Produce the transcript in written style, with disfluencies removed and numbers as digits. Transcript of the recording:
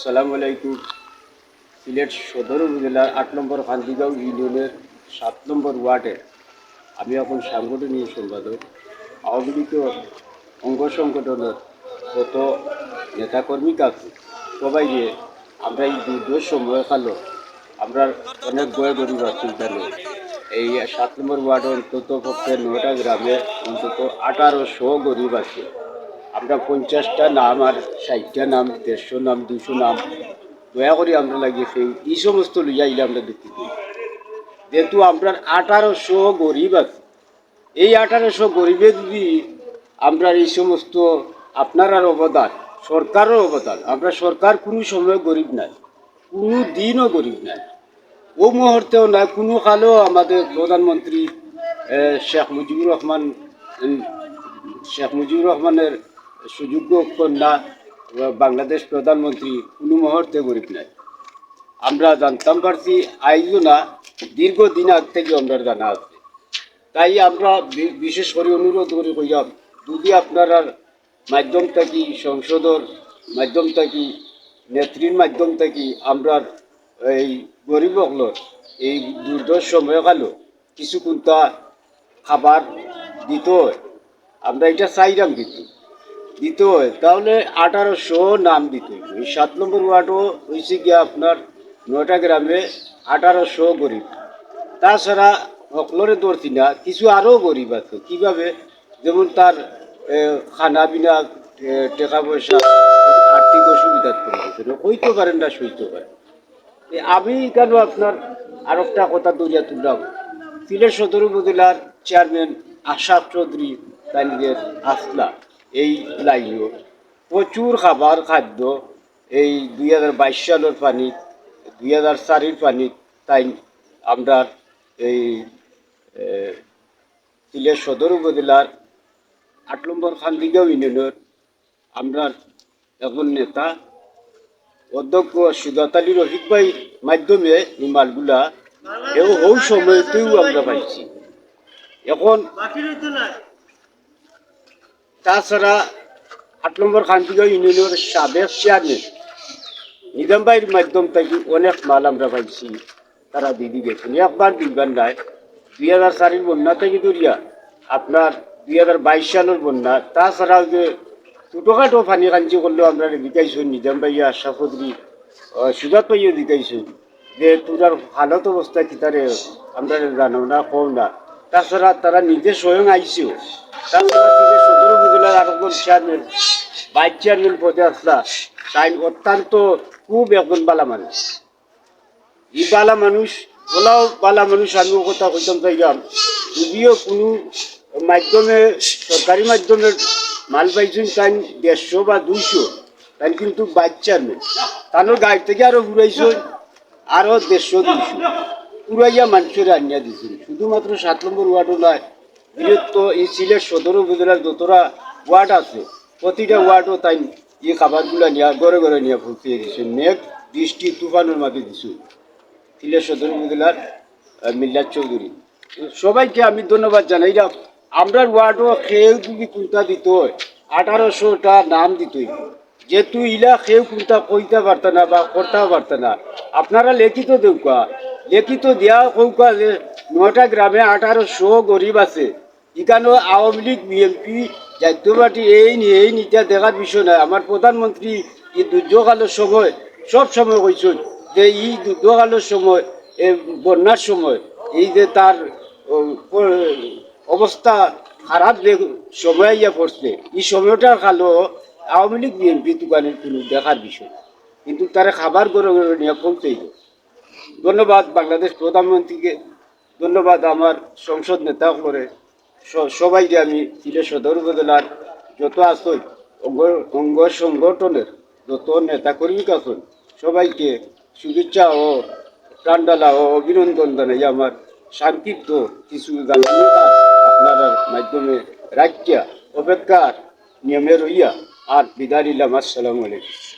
আসসালামু আলাইকুম। সিলেট সদর উপজেলার ৮ নম্বর কান্দিগাঁও ইউনিয়নের ৭ নম্বর ওয়ার্ডের আমি এখন সাংগঠনিক সম্পাদক। আওয়ামী লীগের অঙ্গ সংগঠনের যত নেতাকর্মী আছে সবাইকে আমরা এই দুর্যোগ সময় কালো আমরা অনেক বয় গরিব আছি এখানে। এই ৭ নম্বর ওয়ার্ডে অন্তত পক্ষে ৯টা গ্রামে অন্তত ১৮০০ গরিব আছে। আমরা 50টা নাম আর 60টা নাম 150 নাম 200 নাম দয়া করে আমরা লাগিয়েছি এই সমস্ত লইয়া ইলে আমরা দুঃখিত। যেহেতু আমরা 1800 গরিব আছে, এই 1800 গরিবে যদি আমরা এই সমস্ত আপনার অবদান, সরকারের অবদান, আমরা সরকার কোনো সময় গরিব নাই, কোনো দিনও গরিব নাই, ও মুহূর্তেও নাই, কোনো কালেও আমাদের প্রধানমন্ত্রী শেখ মুজিবুর রহমান শেখ মুজিবুর রহমানের সুযোগ্য কন্যা বাংলাদেশ প্রধানমন্ত্রী কোনো মুহূর্তে গরিব নাই। আমরা জানতাম পারছি আইজও না, দীর্ঘদিন আগ থেকে আমরা জানা আছে। তাই আমরা বিশেষ করে অনুরোধ করে কইলাম, যদি আপনারা মাধ্যম থাকি সংসদর মাধ্যম থাকি নেত্রীর মাধ্যম থাকি আমরা এই গরিব হকলর এই দুর্দশ সময়কালও কিছু কোনটা খাবার দিত হয়, আমরা এটা চাইলাম কিন্তু দিত হয়, তাহলে 1800 নাম দিত। এই ৭ নম্বর ওয়ার্ডও হয়েছে গিয়া আপনার ৯টা গ্রামে 1800 গরিব। তাছাড়া হকলরে ধরছি না, কিছু আরও গরিব আছে। কীভাবে? যেমন তার খানা পিনা, টাকা পয়সা, আর্থিক অসুবিধা পড়েছে, হইতে পারেন না, সইতে পারেন। আমি কেন আপনার আর একটা কথা দরিয়া তুললাম, সিলেট সদর উপজেলার চেয়ারম্যান আশাফ চৌধুরী তাইদের আসলা এই লাইনও প্রচুর খাবার খাদ্য এই 2022 সালের পানি 2004-এর পানি তাই আমরা এই সিলেট সদর উপজেলার ৮ নম্বর কান্দিগাঁও ইউনিয়নের আমরা এখন নেতা অধ্যক্ষ সিদাত আলী রফিক ভাই মাধ্যমে এই মালগুলা ওই সময়তেও আমরা পাইছি। এখন তাছাড়া ৮ নম্বর কান্দিগাঁও ইউনিয়নের সাবেক চেয়ারম্যান নিজাম ভাইয়ের মাধ্যম থেকে অনেক মাল আমরা পাইছি, তারা দিদি গেছেন একবার দুইবার নাই। 2004-এর বন্যা থেকে ধরিয়া আপনার 2022 সালের বন্যা, তাছাড়াও যে ছোটোখাটো পানি কাঞ্চি করলেও আমরা দিকাইছেন নিজাম ভাইয়া আশা চৌধুরী সুজাত ভাইও দিকাইছেন যে তোরার হালত অবস্থা কি তারে আমরা জানো না কম না। তাছাড়া তারা নিজে স্বয়ং আইসেও। তাছাড়া থেকে সদর উপজেলার আরেকজন চেয়ারম্যান ভাইস চেয়ারম্যান পদে আসলা, তাই অত্যন্ত খুব একজন বালা মানুষ। এই বালা মানুষ ওলাও বালা মানুষ, আমি কথা কইতাম চাইলাম, যদিও কোনো মাধ্যমে সরকারি মাধ্যমে মাল পাইছেন তাই 150 বা 200, তাই কিন্তু ভাইস চেয়ারম্যান তানোর গাড়ি থেকে আরও ঘুরাইছেন আরও 150-200 পুরাইয়া মানুষের আনিয়া দিয়েছেন। শুধুমাত্র ৭ নম্বর ওয়ার্ডও নয়, বৃহত্তর এই সিলেট সদর উপজেলার যতটা ওয়ার্ড আছে প্রতিটা ওয়ার্ডও তাই এই খাবারগুলো নিয়ে ঘরে ঘরে নিয়ে পৌঁছিয়ে দিচ্ছেন। মেঘ বৃষ্টি তুফানের মাঝে দিচ্ছ সিলেট সদর উপজেলার মিল্লাত চৌধুরী। সবাইকে আমি ধন্যবাদ জানাই। আমরা ওয়ার্ডও খেয়েও যদি কোনটা দিত হয় 1800টা নাম দিতই, যেহেতু ইলা খেয়েও কোনটা কইতে পারত না বা করতেও পারত না, আপনারা লিখিত দেউকা, লিখিত দেওয়া কৌকা যে ৯টা গ্রামে 1800 গরিব আছে। এখানেও আওয়ামী লীগ বিএনপি জাতীয় পার্টি এই নিতে দেখার বিষয় নয়। আমার প্রধানমন্ত্রী এই দুর্যোগকালের সময় সব সময় কইছেন যে এই দুর্যোগকালের সময় বন্যার সময় এই যে তার অবস্থা খারাপ যে সময় ইয়া পড়ছে, এই সময়টার কালো আওয়ামী লীগ বিএনপি দোকানের কোনো দেখার বিষয়, কিন্তু তারা খাবার গড়ে গড়ে নিয়ে পৌঁছেই। ধন্যবাদ বাংলাদেশ প্রধানমন্ত্রীকে, ধন্যবাদ আমার সংসদ নেতা করে সবাইকে। আমি সিলেট সদর উপজেলার যত আসন অঙ্গ সংগঠনের যত নেতাকর্মী আছেন সবাইকে শুভেচ্ছা ও প্রাণডালা ও অভিনন্দন জানাই। আমার সংক্ষিপ্ত কিছু আপনার মাধ্যমে রাখিয়া অপেক্ষার নিয়মে রইয়া আর বিদায় নিলাম। আসসালামু আলাইকুম।